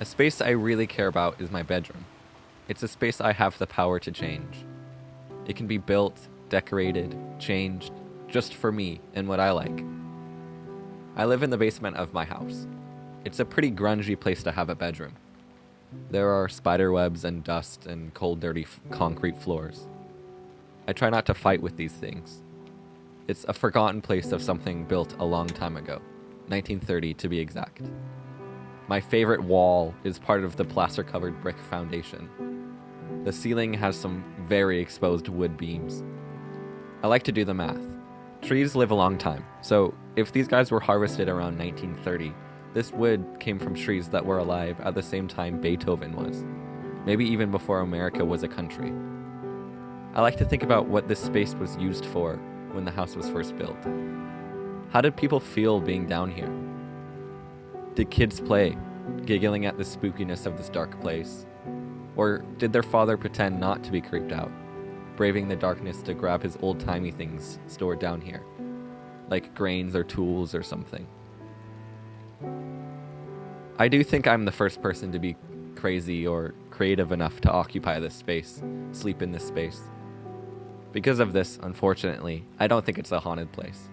A space I really care about is my bedroom. It's a space I have the power to change. It can be built, decorated, changed, just for me and what I like. I live in the basement of my house. It's a pretty grungy place to have a bedroom. There are spider webs and dust and cold, dirty concrete floors. I try not to fight with these things. It's a forgotten place of something built a long time ago, 1930 to be exact. My favorite wall is part of the plaster-covered brick foundation. The ceiling has some very exposed wood beams. I like to do the math. Trees live a long time, so if these guys were harvested around 1930, this wood came from trees that were alive at the same time Beethoven was, maybe even before America was a country. I like to think about what this space was used for when the house was first built. How did people feel being down here? Did kids play, giggling at the spookiness of this dark place? Or did their father pretend not to be creeped out, braving the darkness to grab his old-timey things stored down here, like grains or tools or something? I do think I'm the first person to be crazy or creative enough to occupy this space, sleep in this space. Because of this, unfortunately, I don't think it's a haunted place.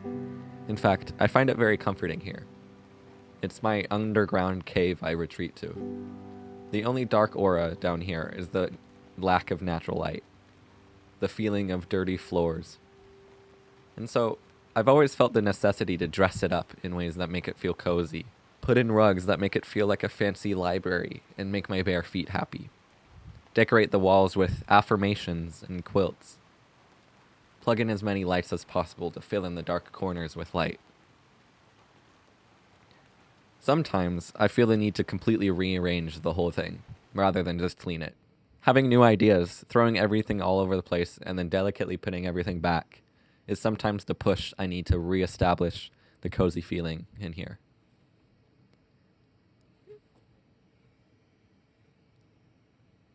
In fact, I find it very comforting here. It's my underground cave I retreat to. The only dark aura down here is the lack of natural light, the feeling of dirty floors. And so, I've always felt the necessity to dress it up in ways that make it feel cozy, put in rugs that make it feel like a fancy library and make my bare feet happy, decorate the walls with affirmations and quilts, plug in as many lights as possible to fill in the dark corners with light. Sometimes I feel the need to completely rearrange the whole thing, rather than just clean it. Having new ideas, throwing everything all over the place, and then delicately putting everything back is sometimes the push I need to reestablish the cozy feeling in here.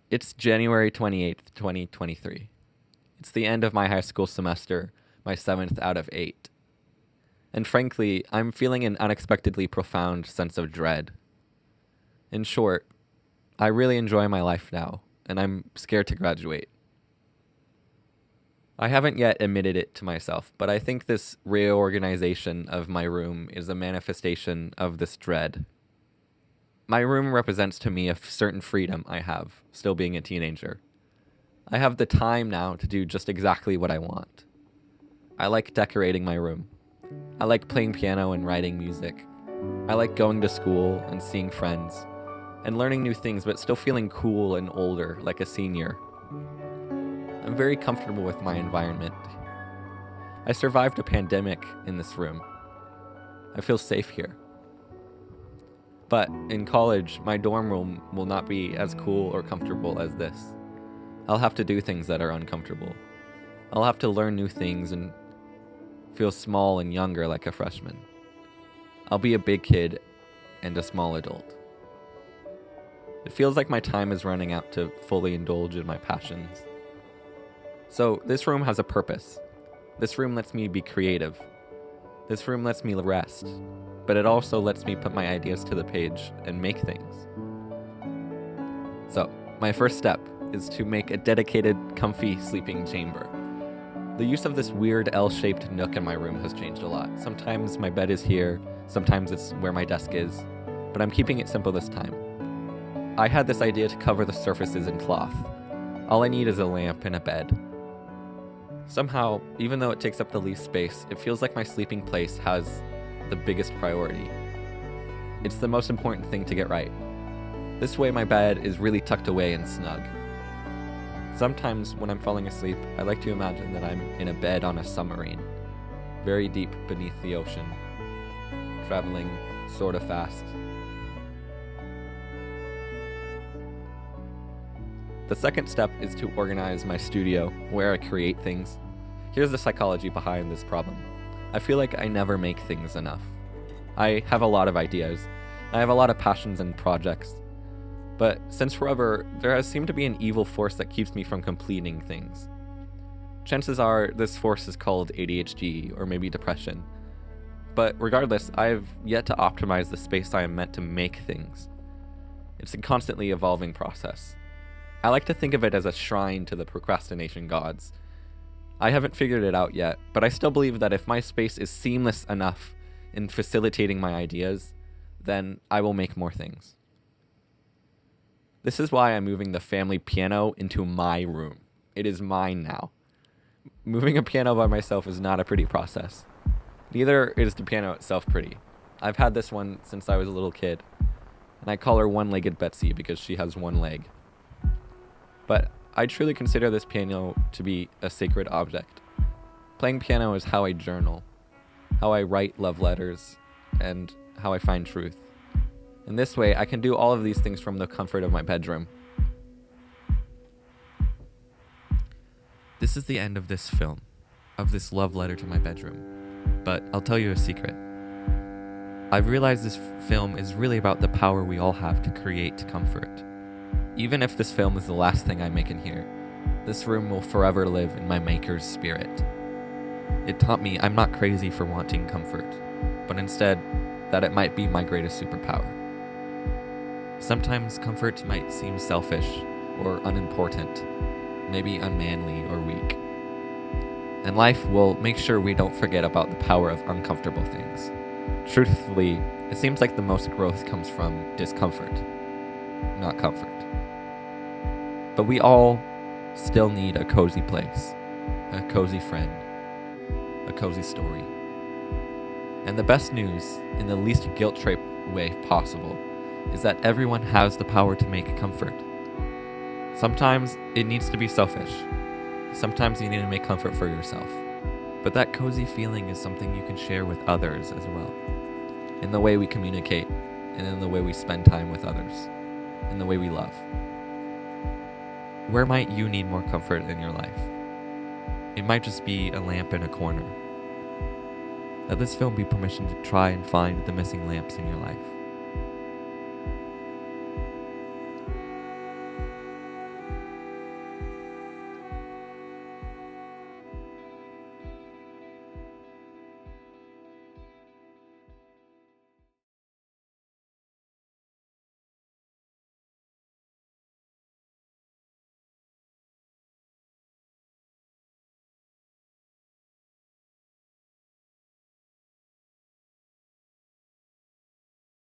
It's January 28th, 2023. It's the end of my high school semester, my 7th out of 8. And frankly, I'm feeling an unexpectedly profound sense of dread. In short, I really enjoy my life now, and I'm scared to graduate. I haven't yet admitted it to myself, but I think this reorganization of my room is a manifestation of this dread. My room represents to me a certain freedom I have, still being a teenager. I have the time now to do just exactly what I want. I like decorating my room. I like playing piano and writing music. I like going to school and seeing friends, and learning new things but still feeling cool and older, like a senior. I'm very comfortable with my environment. I survived a pandemic in this room. I feel safe here. But in college, my dorm room will not be as cool or comfortable as this. I'll have to do things that are uncomfortable. I'll have to learn new things and feel small and younger like a freshman. I'll be a big kid and a small adult. It feels like my time is running out to fully indulge in my passions. So this room has a purpose. This room lets me be creative. This room lets me rest, but it also lets me put my ideas to the page and make things. So my first step is to make a dedicated, comfy sleeping chamber. The use of this weird L-shaped nook in my room has changed a lot. Sometimes my bed is here, sometimes it's where my desk is, but I'm keeping it simple this time. I had this idea to cover the surfaces in cloth. All I need is a lamp and a bed. Somehow, even though it takes up the least space, it feels like my sleeping place has the biggest priority. It's the most important thing to get right. This way my bed is really tucked away and snug. Sometimes when I'm falling asleep, I like to imagine that I'm in a bed on a submarine, very deep beneath the ocean, traveling sort of fast. The second step is to organize my studio where I create things. Here's the psychology behind this problem. I feel like I never make things enough. I have a lot of ideas. I have a lot of passions and projects. But since forever, there has seemed to be an evil force that keeps me from completing things. Chances are this force is called ADHD or maybe depression. But regardless, I've yet to optimize the space I am meant to make things. It's a constantly evolving process. I like to think of it as a shrine to the procrastination gods. I haven't figured it out yet, but I still believe that if my space is seamless enough in facilitating my ideas, then I will make more things. This is why I'm moving the family piano into my room. It is mine now. Moving a piano by myself is not a pretty process. Neither is the piano itself pretty. I've had this one since I was a little kid, and I call her One-Legged Betsy because she has one leg. But I truly consider this piano to be a sacred object. Playing piano is how I journal, how I write love letters, and how I find truth. In this way, I can do all of these things from the comfort of my bedroom. This is the end of this film, of this love letter to my bedroom. But I'll tell you a secret. I've realized this film is really about the power we all have to create comfort. Even if this film is the last thing I make in here, this room will forever live in my maker's spirit. It taught me I'm not crazy for wanting comfort, but instead, that it might be my greatest superpower. Sometimes comfort might seem selfish or unimportant, maybe unmanly or weak. And life will make sure we don't forget about the power of uncomfortable things. Truthfully, it seems like the most growth comes from discomfort, not comfort. But we all still need a cozy place, a cozy friend, a cozy story. And the best news, in the least guilt-trip way possible, is that everyone has the power to make comfort. Sometimes it needs to be selfish. Sometimes you need to make comfort for yourself. But that cozy feeling is something you can share with others as well. In the way we communicate, and in the way we spend time with others, in the way we love. Where might you need more comfort in your life? It might just be a lamp in a corner. Let this film be permission to try and find the missing lamps in your life.